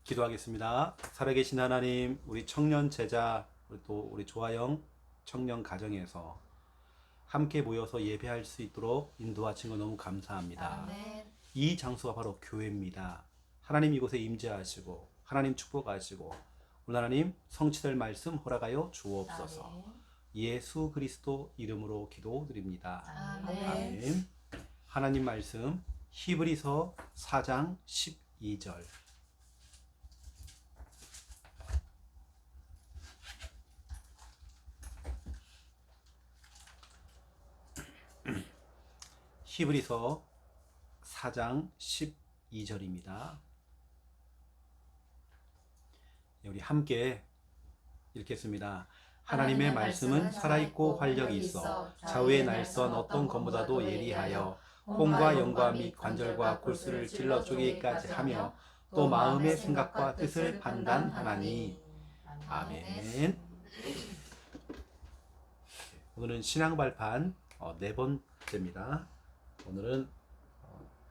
기도하겠습니다. 살아계신 하나님, 우리 청년 제자, 또 우리 조아영 청년 가정에서 함께 모여서 예배할 수 있도록 인도하신 거 너무 감사합니다. 아멘. 이 장소가 바로 교회입니다. 하나님 이곳에 임재하시고 하나님 축복하시고 오늘 하나님 성취될 말씀 허락하여 주옵소서. 아멘. 예수 그리스도 이름으로 기도드립니다. 아멘. 아멘. 하나님 말씀 히브리서 4장 12절. 히브리서 4장 12절입니다. 우리 함께 읽겠습니다. 하나님의 말씀은 살아있고 활력이 있어 좌우의 날선 어떤 검보다도 예리하여 혼과 영과 및 관절과 골수를 찔러 쪼개기까지 하며 또 마음의 생각과 뜻을 판단하나니. 아멘. 오늘은 신앙 발판 네 번째입니다. 오늘은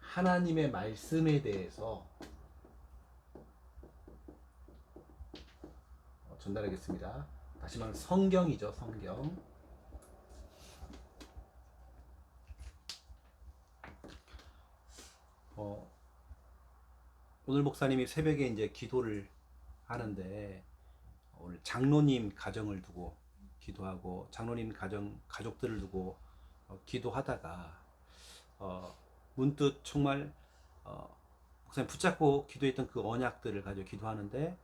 하나님의 말씀에 대해서 전달하겠습니다. 다시 말하면 성경이죠, 성경. 오늘 목사님이 새벽에 이제 기도를 하는데 오늘 장로님 가정을 두고 기도하고 장로님 가족들을 두고 기도하다가 문득 정말 목사님 붙잡고 기도했던 그 언약들을 가지고 기도하는데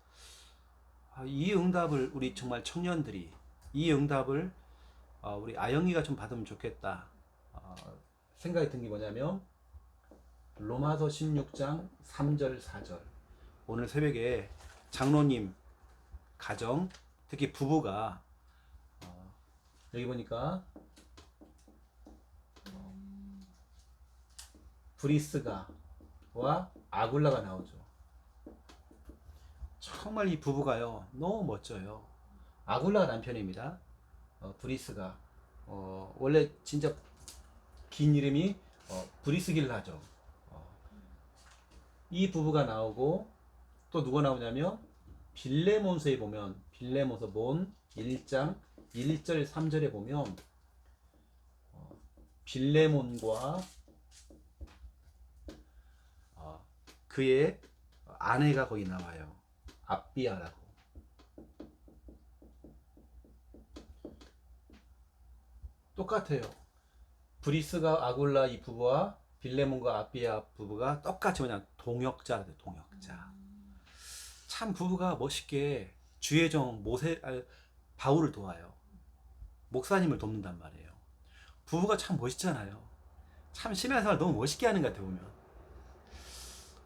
이 응답을 우리 정말 청년들이 이 응답을 우리 아영이가 좀 받으면 좋겠다 생각이 든 게 뭐냐면 로마서 16장 3절 4절. 오늘 새벽에 장로님 가정 특히 부부가 여기 보니까 브리스가와 아굴라가 나오죠. 정말 이 부부가요 너무 멋져요. 아굴라가 남편입니다. 브리스가 원래 진짜 긴 이름이 브리스길라죠. 이 부부가 나오고 또 누가 나오냐면 빌레몬서에 보면 빌레몬서 본 1장 1절 3절에 보면 빌레몬과 그의 아내가 거기 나와요. 압비아라고. 똑같아요. 브리스가 아굴라 이 부부와 빌레몬과 압비아 부부가 똑같이 뭐냐 동역자들 동역자. 참 부부가 멋있게 주의 종 바울을 도와요. 목사님을 돕는단 말이에요. 부부가 참 멋있잖아요. 참 신앙생활 너무 멋있게 하는 것 같아 보면.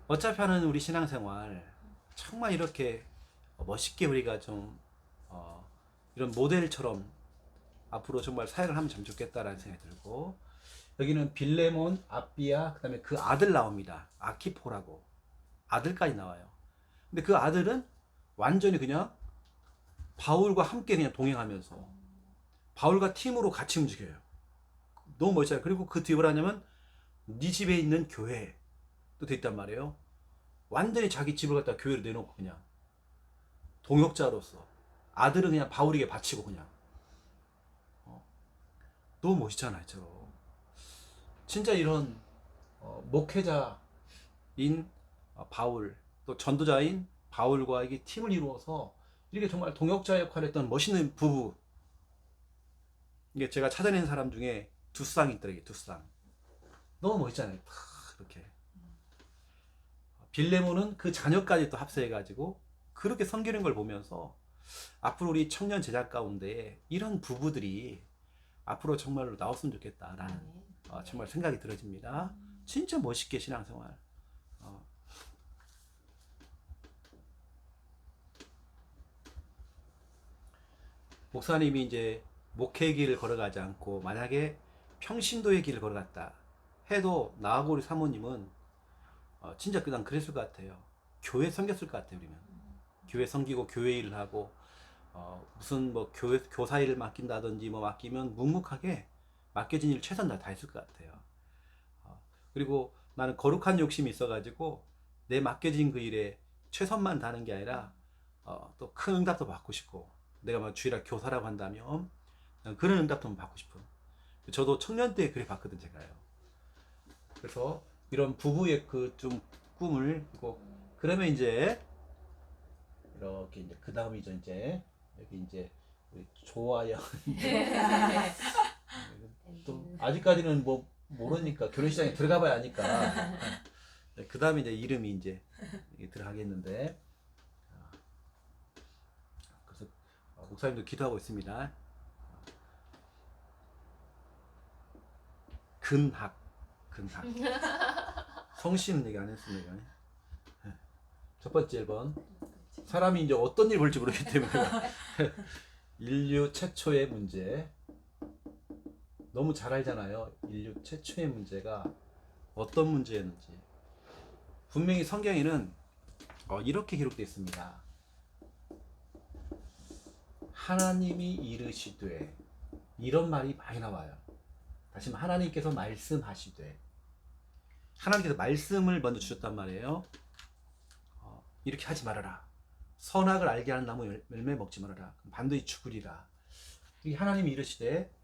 어차피 하는 우리 신앙생활 정말 이렇게 멋있게 우리가 좀 이런 모델처럼 앞으로 정말 사역을 하면 참 좋겠다라는 생각이 들고 여기는 빌레몬, 압비아 그 다음에 그 아들 나옵니다. 아키포라고 아들까지 나와요. 근데 그 아들은 완전히 그냥 바울과 함께 그냥 동행하면서 바울과 팀으로 같이 움직여요. 너무 멋있어요. 그리고 그 뒤에 뭐라냐면 네 집에 있는 교회 또 돼 있단 말이에요. 완전히 자기 집을 갖다 교회로 내놓고 그냥 동역자로서 아들은 그냥 바울에게 바치고 그냥 너무 멋있잖아요. 저로 진짜 이런 목회자인 바울 또 전도자인 바울과 이게 팀을 이루어서 이렇게 정말 동역자 역할을 했던 멋있는 부부. 이게 제가 찾아낸 사람 중에 두 쌍이 있더라고요. 두 쌍. 너무 멋있잖아요. 다 이렇게. 빌레몬은 그 자녀까지 또 합세해가지고 그렇게 섬기는 걸 보면서 앞으로 우리 청년 제자 가운데 이런 부부들이 앞으로 정말로 나왔으면 좋겠다라는 정말 생각이 들어집니다. 진짜 멋있게 신앙생활. 목사님이 이제 목회의 길을 걸어가지 않고 만약에 평신도의 길을 걸어갔다 해도 나하고 우리 사모님은 진짜 그냥 그랬을 것 같아요. 교회 섬겼을 것 같아요. 우리는 교회 섬기고 교회 일을 하고 무슨 뭐 교사 일을 맡긴다든지 뭐 맡기면 묵묵하게 맡겨진 일 최선 다 했을 것 같아요. 그리고 나는 거룩한 욕심이 있어가지고 내 맡겨진 그 일에 최선만 다하는 게 아니라 또 큰 응답도 받고 싶고, 내가 막 주일학 교사라고 한다면 그런 응답도 받고 싶은. 저도 청년 때 그래 봤거든 제가요. 그래서 이런 부부의 그 좀 꿈을 이고, 그러면 이제 이렇게 이제 그 다음이죠. 이제 여기 이제 우리 조아영 또 아직까지는 뭐 모르니까 결혼식장에 들어가봐야 아니까. 그 다음에 이제 이름이 이제 들어가겠는데, 그래서 목사님도 기도하고 있습니다. 근학. 성씨는 얘기 안 했습니다. 첫 번째 1번. 사람이 이제 어떤 일 볼지 모르기 때문에 인류 최초의 문제. 너무 잘 알잖아요. 인류 최초의 문제가 어떤 문제였는지. 분명히 성경에는 이렇게 기록되어 있습니다. 하나님이 이르시되, 이런 말이 많이 나와요. 다시 말하면 하나님께서 말씀하시되, 하나님께서 말씀을 먼저 주셨단 말이에요. 이렇게 하지 말아라. 선악을 알게 하는 나무 열매 먹지 말아라. 반드시 죽으리라. 이게 하나님이 이르시되,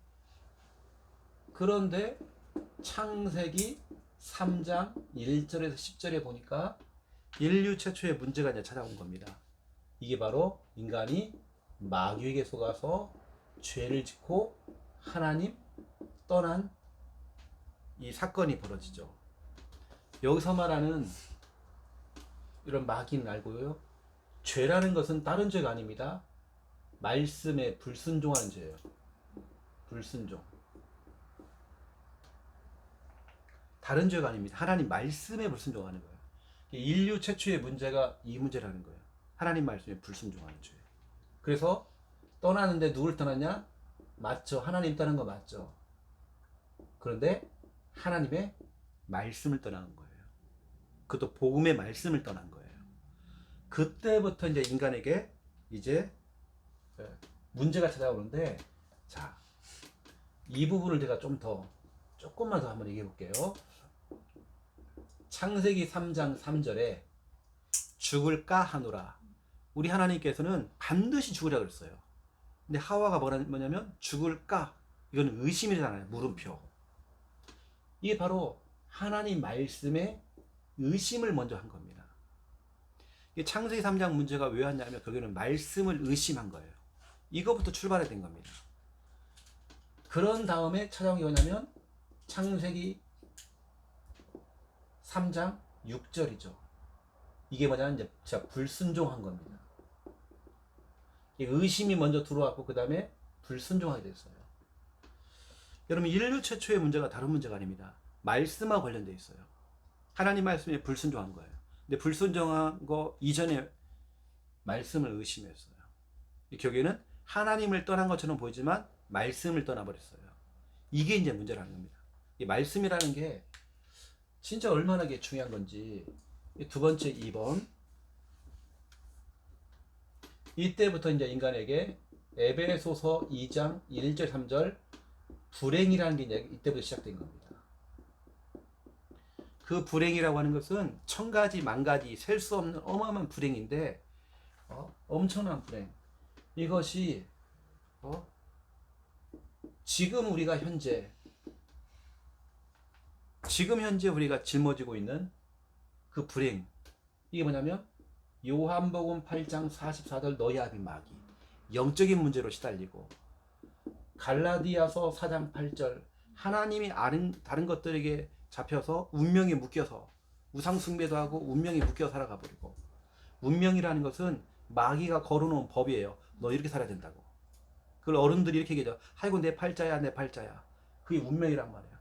그런데 창세기 3장 1절에서 10절에 보니까 인류 최초의 문제가 이제 찾아온 겁니다. 이게 바로 인간이 마귀에게 속아서 죄를 짓고 하나님 떠난 이 사건이 벌어지죠. 여기서 말하는 이런 마귀는 알고요, 죄라는 것은 다른 죄가 아닙니다. 말씀에 불순종하는 죄예요. 불순종. 다른 죄가 아닙니다. 하나님 말씀에 불순종하는 거예요. 인류 최초의 문제가 이 문제라는 거예요. 하나님 말씀에 불순종하는 죄. 그래서 떠나는데 누굴 떠났냐? 맞죠. 하나님 떠난 거 맞죠. 그런데 하나님의 말씀을 떠난 거예요. 그것도 복음의 말씀을 떠난 거예요. 그때부터 이제 인간에게 이제 문제가 찾아오는데, 자, 이 부분을 제가 조금만 더 한번 얘기해 볼게요. 창세기 3장 3절에 죽을까 하노라. 우리 하나님께서는 반드시 죽으라 그랬어요. 근데 하와가 뭐냐면 죽을까? 이건 의심이잖아요. 물음표. 이게 바로 하나님 말씀에 의심을 먼저 한 겁니다. 창세기 3장 문제가 왜 왔냐면 거기는 말씀을 의심한 거예요. 이거부터 출발이 된 겁니다. 그런 다음에 찾아온 게 뭐냐면 창세기 3장 6절이죠. 이게 뭐냐면 이제 진짜 불순종한 겁니다. 의심이 먼저 들어왔고 그 다음에 불순종하게 됐어요. 여러분, 인류 최초의 문제가 다른 문제가 아닙니다. 말씀하고 관련되어 있어요. 하나님 말씀에 불순종한 거예요. 근데 불순종한 거 이전에 말씀을 의심했어요. 결국에는 하나님을 떠난 것처럼 보이지만 말씀을 떠나버렸어요. 이게 이제 문제라는 겁니다. 이 말씀이라는 게 진짜 얼마나 중요한 건지. 두 번째 2번. 이때부터 이제 인간에게 에베소서 2장 1절 3절 불행이라는 게 이제 이때부터 시작된 겁니다. 그 불행이라고 하는 것은 천 가지 만 가지 셀 수 없는 어마어마한 불행인데, 엄청난 불행. 이것이 지금 현재 우리가 짊어지고 있는 그 불행. 이게 뭐냐면 요한복음 8장 44절 너희 아비 마귀, 영적인 문제로 시달리고, 갈라디아서 4장 8절 하나님이 아는 다른 것들에게 잡혀서 운명에 묶여서 우상 숭배도 하고 운명에 묶여 살아가 버리고. 운명이라는 것은 마귀가 걸어놓은 법이에요. 너 이렇게 살아야 된다고. 그걸 어른들이 이렇게 얘기하죠. 아이고 내 팔자야 내 팔자야. 그게 운명이란 말이야.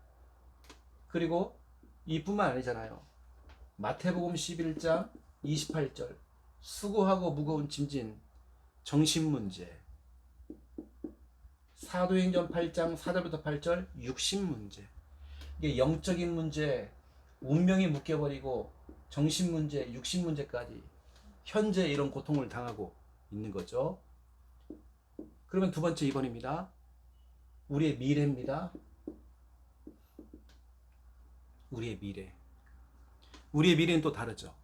그리고 이뿐만 아니잖아요. 마태복음 11장 28절 수고하고 무거운 짐진 정신문제, 사도행전 8장 4절부터 8절 육신문제. 이게 영적인 문제, 운명이 묶여버리고 정신문제, 육신문제까지 현재 이런 고통을 당하고 있는 거죠. 그러면 두 번째 2번입니다. 우리의 미래입니다. 우리의 미래. 우리의 미래는 또 다르죠.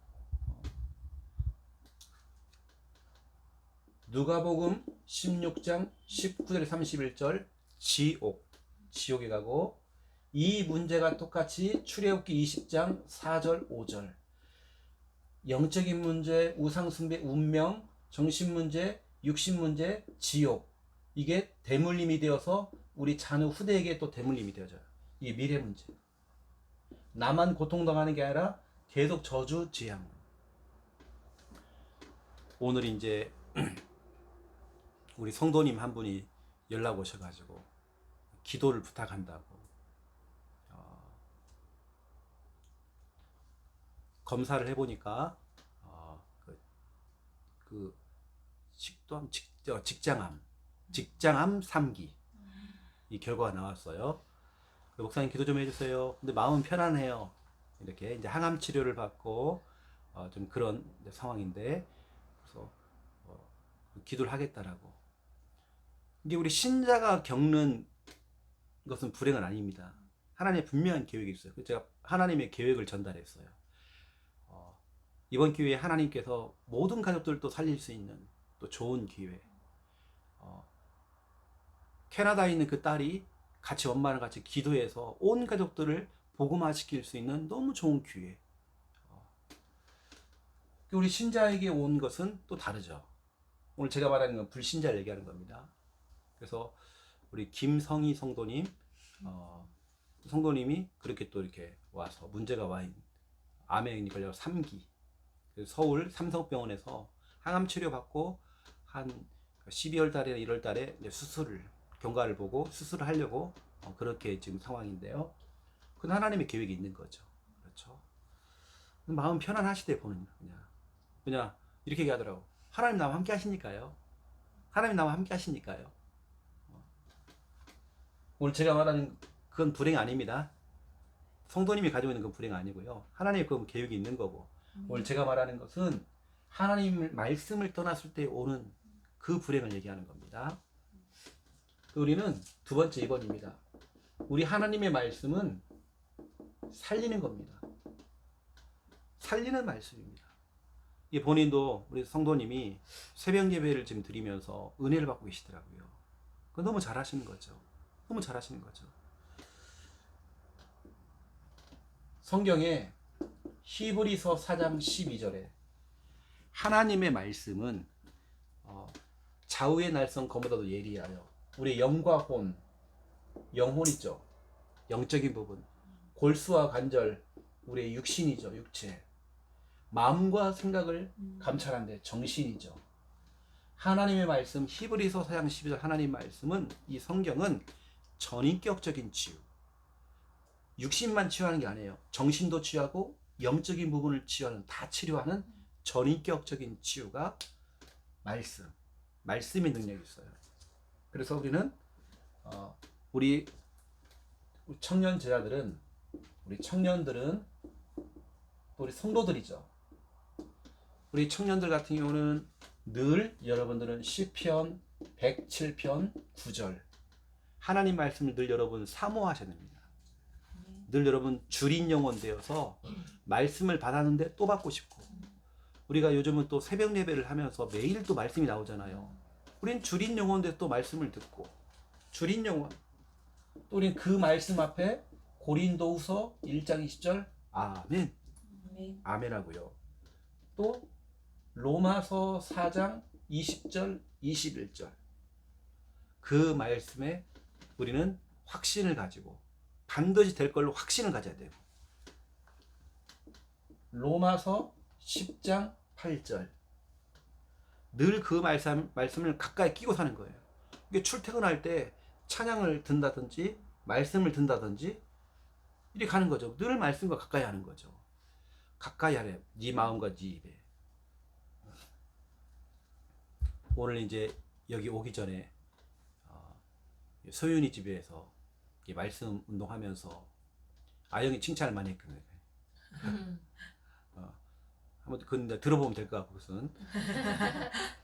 누가복음 16장 19절 31절 지옥에 가고, 이 문제가 똑같이 출애굽기 20장 4절 5절 영적인 문제, 우상숭배, 운명, 정신문제, 육신문제, 지옥, 이게 대물림이 되어서 우리 자녀 후대에게 또 대물림이 되어져요. 이 미래 문제. 나만 고통당하는 게 아니라 계속 저주 재앙. 오늘 이제 우리 성도님 한 분이 연락 오셔가지고 기도를 부탁한다고. 검사를 해보니까 그 식도암, 직장암 3기 이 결과가 나왔어요. 목사님 기도 좀 해주세요. 근데 마음은 편안해요. 이렇게 이제 항암 치료를 받고 좀 그런 상황인데, 그래서 기도를 하겠다라고. 이게 우리 신자가 겪는 것은 불행은 아닙니다. 하나님의 분명한 계획이 있어요. 제가 하나님의 계획을 전달했어요. 이번 기회에 하나님께서 모든 가족들을 또 살릴 수 있는 또 좋은 기회. 캐나다에 있는 그 딸이 같이 엄마랑 같이 기도해서 온 가족들을 복음화시킬 수 있는 너무 좋은 기회. 우리 신자에게 온 것은 또 다르죠. 오늘 제가 말하는 건 불신자를 얘기하는 겁니다. 그래서 우리 김성희 성도님, 성도님이 그렇게 또 이렇게 와서 문제가 와 있는 암에 걸려 3기. 서울 삼성병원에서 항암 치료 받고 한 12월 달에 1월 달에 수술을, 경과를 보고 수술을 하려고 그렇게 지금 상황인데요. 그건 하나님의 계획이 있는 거죠. 그렇죠. 마음 편안하시대 보는 그냥 이렇게 얘기하더라고. 하나님 나와 함께 하시니까요. 하나님 나와 함께 하시니까요. 오늘 제가 말하는 그건 불행 아닙니다. 성도님이 가지고 있는 건 불행 아니고요. 하나님의 그 계획이 있는 거고. 오늘 제가 말하는 것은 하나님 말씀을 떠났을 때 오는 그 불행을 얘기하는 겁니다. 우리는 두 번째 2번입니다. 우리 하나님의 말씀은 살리는 겁니다. 살리는 말씀입니다. 이 본인도 우리 성도님이 새벽 예배를 지금 드리면서 은혜를 받고 계시더라고요. 그건 너무 잘하시는 거죠. 너무 잘하시는 거죠. 성경에 히브리서 4장 12절에 하나님의 말씀은 좌우의 날선 검보다도 예리하여 우리의 영과 혼, 영혼 있죠. 영적인 부분, 골수와 관절, 우리의 육신이죠. 육체, 마음과 생각을 감찰하는데 정신이죠. 하나님의 말씀, 히브리서 4장 12절 하나님 말씀은, 이 성경은 전인격적인 치유, 육신만 치유하는 게 아니에요. 정신도 치유하고 영적인 부분을 치유하는, 다 치료하는 전인격적인 치유가 말씀의 능력이 있어요. 그래서 우리는 우리 청년 제자들은, 우리 청년들은 또 우리 성도들이죠. 우리 청년들 같은 경우는 늘 여러분들은 시편 107편 9절 하나님 말씀을 늘 여러분 사모하셔야 됩니다. 늘 여러분 주린 영혼 되어서 말씀을 받았는데 또 받고 싶고, 우리가 요즘은 또 새벽 예배를 하면서 매일 또 말씀이 나오잖아요. 우린 주린 영혼 돼 또 말씀을 듣고, 주린 영혼, 또 우린 그 말씀 앞에 고린도후서 1장 20절 아멘, 아멘하고요. 또 로마서 4장 20절 21절 그 말씀에 우리는 확신을 가지고 반드시 될 걸로 확신을 가져야 돼요. 로마서 10장 8절 늘 그 말씀을 가까이 끼고 사는 거예요. 이게 출퇴근할 때 찬양을 든다든지 말씀을 든다든지 이렇게 가는 거죠. 늘 말씀과 가까이 하는 거죠. 가까이 하래. 네 마음과 네 입에. 오늘 이제 여기 오기 전에 소윤이 집에서 말씀 운동하면서 아영이 칭찬을 많이 했거든요. 한번 그건 들어보면 될 것 같고, 그것은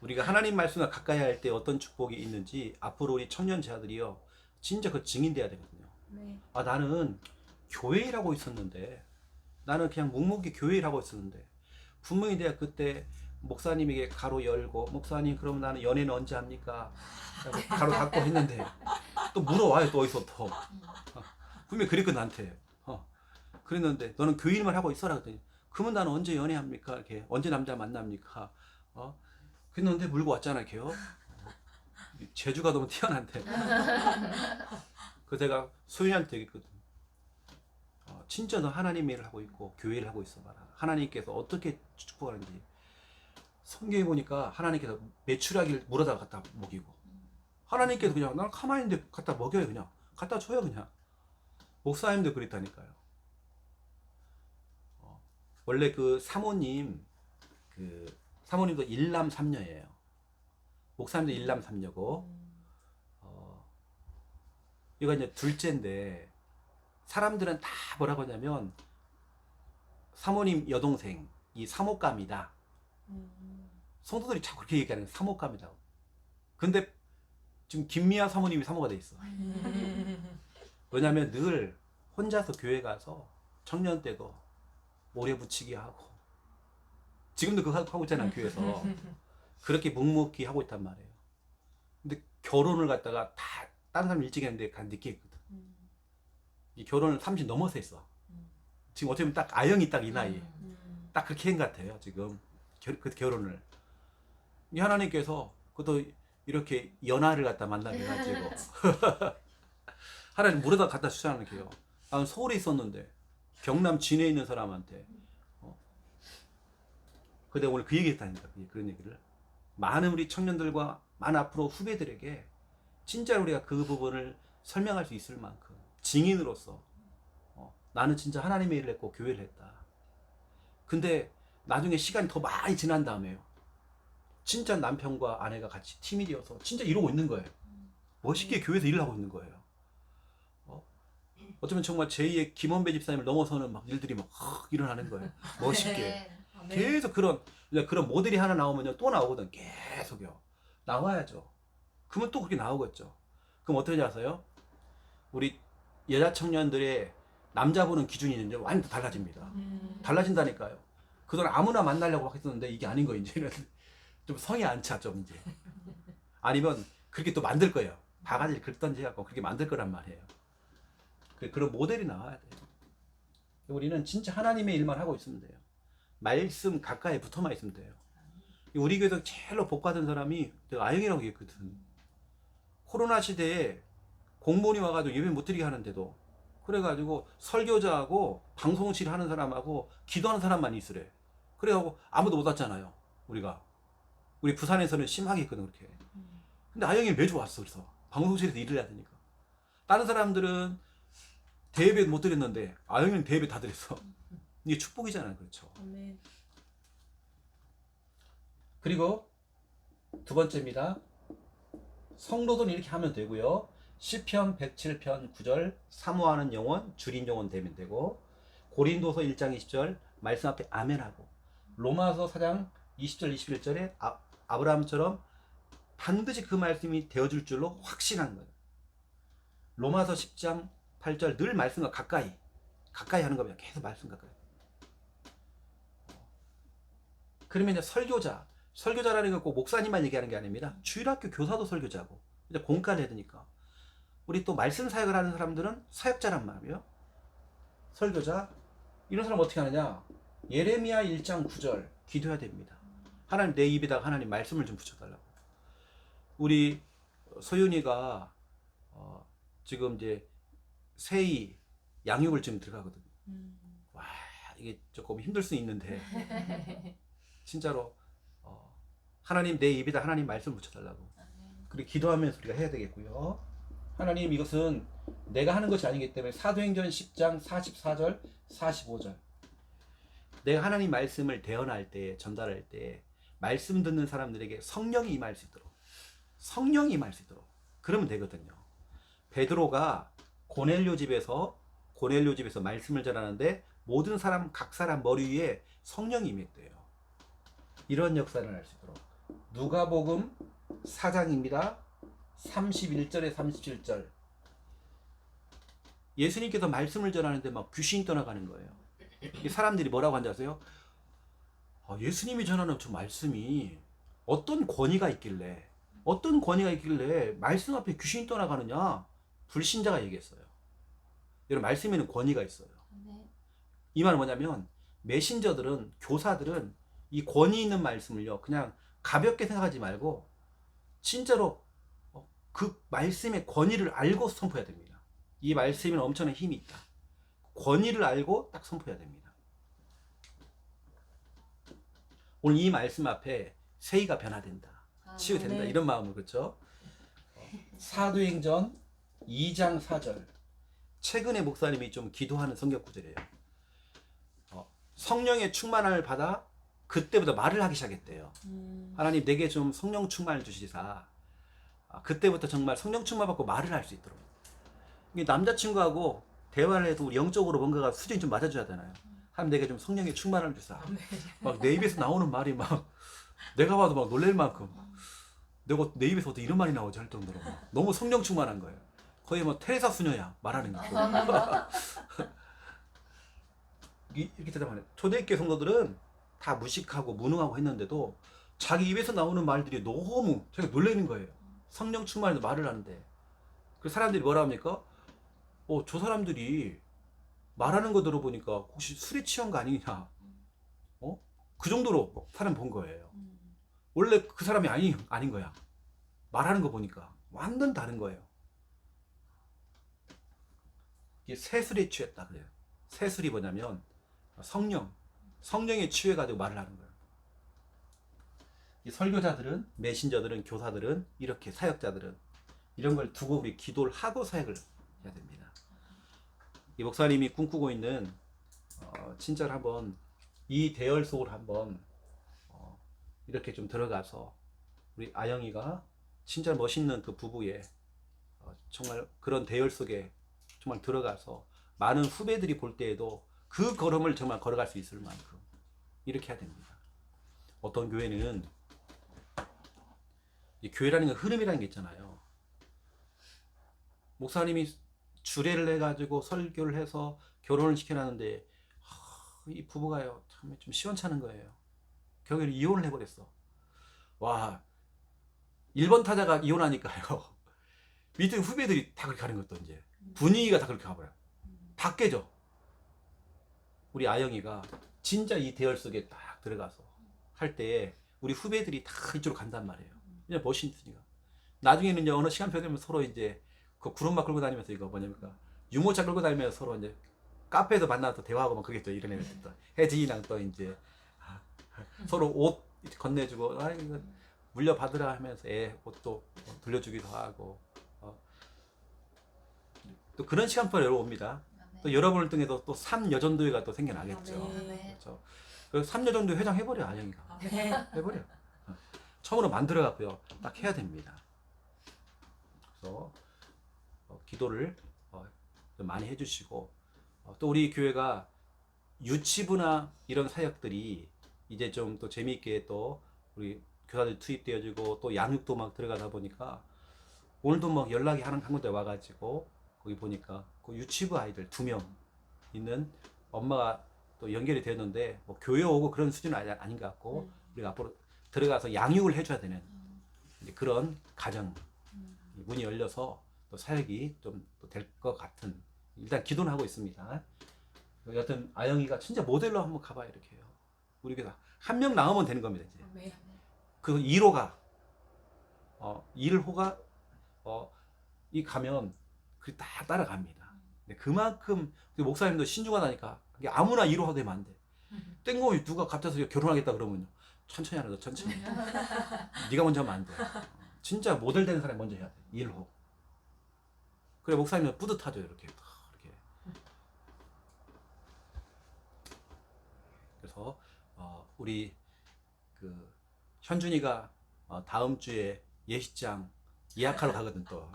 우리가 하나님 말씀과 가까이 할 때 어떤 축복이 있는지 앞으로 우리 청년 제자들이요 진짜 그 증인돼야 되거든요. 네. 나는 교회 일하고 있었는데, 나는 그냥 묵묵히 교회 일하고 있었는데, 분명히 내가 그때 목사님에게 가로 열고, 목사님 그럼 나는 연애는 언제 합니까? 가로 닫고 했는데 또 물어와요. 또 어디서 또 분명히 그랬거든 나한테. 그랬는데 너는 교인만 하고 있어라 그랬더니, 그러면 나는 언제 연애합니까? 이렇게 언제 남자 만납니까? 그랬는데 물고 왔잖아 걔요. 재주가 너무 뛰어난데. 그 제가 소윤이한테 얘기했거든. 진짜 너 하나님 일을 하고 있고 교회를 하고 있어 봐라. 하나님께서 어떻게 축복하는지. 성경에 보니까 하나님께서 메추라기를 물어다가 갖다 먹이고, 하나님께서 그냥 난 가만히 있는데 갖다 먹여요. 그냥 갖다 줘요. 그냥 목사님도 그랬다니까요. 원래 그 사모님도 일남 삼녀예요. 목사님도 일남 삼녀고, 이거 이제 둘째인데, 사람들은 다 뭐라고 하냐면 사모님 여동생 이 사모감이다. 성도들이 자꾸 그렇게 얘기하는 사모감이다. 근데 지금 김미아 사모님이 사모가 돼 있어. 왜냐면 늘 혼자서 교회 가서 청년 때도 모래 붙이기 하고, 지금도 그거 하고 있잖아 교회에서. 그렇게 묵묵히 하고 있단 말이에요. 근데 결혼을 갖다가 다 다른 사람 일찍 했는데 간 늦게 했거든. 이 결혼을 30 넘어서 했어. 지금 어떻게 보면 딱 아영이 딱 이 나이 딱 그렇게 한 것 같아요 지금. 그 결혼을 이 하나님께서 그것도 이렇게 연하를 갖다 만나게 해가지고 하나님 물에다 갖다 주시는 게요. 나는 서울에 있었는데 경남 진해에 있는 사람한테 근데 오늘 그 얘기 했다니까. 그런 얘기를 많은 우리 청년들과 많은 앞으로 후배들에게 진짜 우리가 그 부분을 설명할 수 있을 만큼 증인으로서 나는 진짜 하나님의 일을 했고 교회를 했다. 근데 나중에 시간이 더 많이 지난 다음에요, 진짜 남편과 아내가 같이 팀이 되어서 진짜 이러고 있는 거예요. 멋있게 교회에서 일을 하고 있는 거예요. 어쩌면 정말 제2의 김원배 집사님을 넘어서는 막 일들이 막 일어나는 거예요. 멋있게. 계속 그런 모델이 하나 나오면요 또 나오거든. 계속요. 나와야죠. 그러면 또 그렇게 나오겠죠. 그럼 어떻게 아세요? 우리 여자 청년들의 남자 보는 기준이 이제 완전 달라집니다. 달라진다니까요. 그동안 아무나 만나려고 막 했었는데 이게 아닌 거예요. 이제는 좀 성이 안 차, 좀 이제. 아니면 그렇게 또 만들 거예요. 바가지를 긁던지 해갖고 그렇게 만들 거란 말이에요. 그런 모델이 나와야 돼요. 우리는 진짜 하나님의 일만 하고 있으면 돼요. 말씀 가까이 붙어만 있으면 돼요. 우리 교회에서 제일로 복 받은 사람이 내가 아영이라고 얘기했거든. 코로나 시대에 공무원이 와가지고 예배 못 드리게 하는데도 그래가지고 설교자하고 방송실 하는 사람하고 기도하는 사람만 있으래. 그래가지고 아무도 못 왔잖아요. 우리 부산에서는 심하게 했거든 그렇게. 근데 아영이 매주 왔어. 그래서 방송실에서 일을 해야 되니까. 다른 사람들은 대예배 못 드렸는데 아영이는 대예배 다 드렸어. 이게 축복이잖아요. 그렇죠. 아멘. 그리고 두 번째입니다. 성도들은 이렇게 하면 되고요. 시편 107편 9절 사모하는 영혼 줄인 영혼 되면 되고, 고린도서 1장 20절 말씀 앞에 아멘하고, 로마서 4장 20절 21절에 아브라함처럼 반드시 그 말씀이 되어줄 줄로 확신한 거예요. 로마서 10장 8절 늘 말씀과 가까이 하는 겁니다. 계속 말씀 가까이. 그러면 이제 설교자라는 건 꼭 목사님만 얘기하는 게 아닙니다. 주일학교 교사도 설교자고 이제 공과를 해야 되니까 우리 또 말씀 사역을 하는 사람들은 사역자란 말이에요. 설교자. 이런 사람 어떻게 하느냐? 예레미야 1장 9절 기도해야 됩니다. 하나님 내 입에다가 하나님 말씀을 좀 붙여달라고. 우리 소윤이가 지금 이제 새이 양육을 지금 들어가거든요. 와, 이게 조금 힘들 수 있는데 진짜로 하나님 내 입에다 하나님 말씀을 붙여달라고. 그리고 기도하면서 우리가 해야 되겠고요. 하나님 이것은 내가 하는 것이 아니기 때문에 사도행전 10장 44절 45절 내가 하나님 말씀을 대언할 때 전달할 때 말씀 듣는 사람들에게 성령이 임할 수 있도록 그러면 되거든요. 베드로가 고넬료 집에서 말씀을 전하는데 모든 사람 각 사람 머리 위에 성령이 임했대요. 이런 역사를 할 수 있도록. 누가복음 4장입니다. 31절에 37절 예수님께서 말씀을 전하는데 막 귀신이 떠나가는 거예요. 사람들이 뭐라고 한지 아세요? 예수님이 전하는 저 말씀이 어떤 권위가 있길래 말씀 앞에 귀신이 떠나가느냐? 불신자가 얘기했어요. 여러분, 말씀에는 권위가 있어요. 네. 이 말은 뭐냐면 메신저들은, 교사들은 이 권위 있는 말씀을요 그냥 가볍게 생각하지 말고 진짜로 그 말씀의 권위를 알고 선포해야 됩니다. 이 말씀에는 엄청난 힘이 있다. 권위를 알고 딱 선포해야 됩니다. 오늘 이 말씀 앞에 세이가 변화된다, 치유된다, 네. 이런 마음으로, 그렇죠? 사도행전 2장 4절, 최근에 목사님이 좀 기도하는 성경 구절이에요. 성령의 충만함을 받아 그때부터 말을 하기 시작했대요. 하나님, 내게 좀 성령 충만을 주시사. 그때부터 정말 성령 충만 받고 말을 할 수 있도록. 남자친구하고 대화를 해도 영적으로 뭔가가 수준이 좀 맞아줘야 되나요? 하나님, 내게 좀 성령의 충만을 주사. 막 내 입에서 나오는 말이 막 내가 봐도 막 놀랄 만큼, 내가 내 입에서 어떻게 이런 말이 나오지 할 정도로 너무 성령 충만한 거예요. 거의 뭐 테레사 수녀야 말하는 게. 이렇게 대답하네. 초대교회 성도들은 다 무식하고 무능하고 했는데도 자기 입에서 나오는 말들이 너무 자기가 놀라는 거예요. 성령 충만해서 말을 하는데. 그 사람들이 뭐라 합니까? 저 사람들이 말하는 거 들어보니까 혹시 술에 취한 거 아니냐? 그 정도로 사람 본 거예요. 원래 그 사람이 아닌 거야. 말하는 거 보니까 완전 다른 거예요. 이게 새술에 취했다 그래요. 새술이 뭐냐면 성령에 취해가지고 말을 하는 거예요. 이 설교자들은, 메신저들은, 교사들은, 이렇게 사역자들은 이런 걸 두고 우리 기도를 하고 사역을 해야 됩니다. 이 목사님이 꿈꾸고 있는 진짜로 한번 이 대열 속을 한번 이렇게 좀 들어가서 우리 아영이가 진짜 멋있는 그 부부의 정말 그런 대열 속에 정말 들어가서 많은 후배들이 볼 때에도 그 걸음을 정말 걸어갈 수 있을 만큼 이렇게 해야 됩니다. 어떤 교회는, 이 교회라는 건 흐름이라는 게 있잖아요. 목사님이 주례를 해가지고 설교를 해서 결혼을 시켜놨는데 이 부부가요 참 좀 시원찮은 거예요. 결국에 이혼을 해버렸어. 와, 1번 타자가 이혼하니까요 밑에 후배들이 다 그렇게 가는 것도, 이제 분위기가 다 그렇게 가버려. 다 깨져. 우리 아영이가 진짜 이 대열 속에 딱 들어가서 할 때 우리 후배들이 다 이쪽으로 간단 말이에요. 그냥 멋있으니까. 나중에는 이제 어느 시간표 되면 서로 이제 그 구름막 끌고 다니면서 이거 뭐냐니까 유모차 끌고 다니면서 서로 이제 카페에서 만나서 대화하고 막 그러겠죠. 이런 애들 또 혜진이랑 또 이제 서로 옷 건네주고 이거 물려받으라 하면서 애 옷도 돌려주기도 하고 또 그런 시간표가 옵니다. 또 여러분을 통해서 또 3여전도회가 또 생겨나겠죠. 그렇죠. 그래서 3여전도회 회장 해버려, 아영이가. 해버려. 처음으로 만들어갖고요, 딱 해야 됩니다. 그래서 기도를 좀 많이 해주시고, 또 우리 교회가 유치부나 이런 사역들이 이제 좀 또 재미있게 또 우리 교사들 투입되어지고 또 양육도 막 들어가다 보니까 오늘도 막 연락이 한 군데 와가지고 거기 보니까 그 유치부 아이들 2명 있는 엄마가 또 연결이 되었는데 뭐 교회 오고 그런 수준은 아닌 것 같고 우리가 앞으로 들어가서 양육을 해줘야 되는 이제 그런 가정 문이 열려서 또 사역이 좀 될 것 같은, 일단 기도는 하고 있습니다. 여튼 아영이가 진짜 모델로 한번 가봐요. 이렇게 해요. 우리 교사 한 명 나오면 되는 겁니다. 이제 그 1호가 1호가 이 가면 그 다 따라갑니다. 근데 그만큼 목사님도 신중하다니까 아무나 1호 되면 안 돼. 땡고 누가 갑자기 결혼하겠다 그러면 천천히 하라, 너 천천히. 네가 먼저 하면 안 돼. 진짜 모델 되는 사람이 먼저 해야 돼. 1호. 그래 목사님은 뿌듯하죠. 이렇게. 그래서 우리 그 현준이가 다음 주에 예식장 예약하러 가거든 또.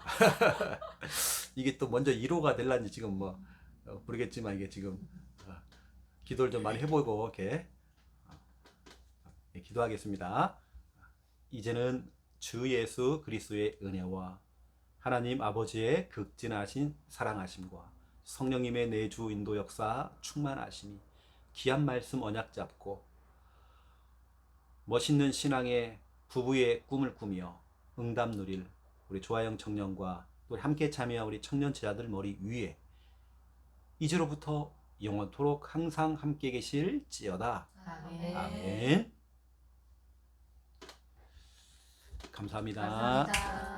이게 또 먼저 1호가 될란지 지금 뭐 모르겠지만 이게 지금 기도를 좀 많이 해보고 이렇게 기도하겠습니다. 이제는 주 예수 그리스도의 은혜와 하나님 아버지의 극진하신 사랑하심과 성령님의 내주 인도 역사 충만하심이 귀한 말씀 언약 잡고 멋있는 신앙의 부부의 꿈을 꾸며 응답 누릴 우리 조아영 청년과 또 함께 참여한 우리 청년 제자들 머리 위에 이제로부터 영원토록 항상 함께 계실지어다. 아멘. 아멘. 감사합니다. 감사합니다.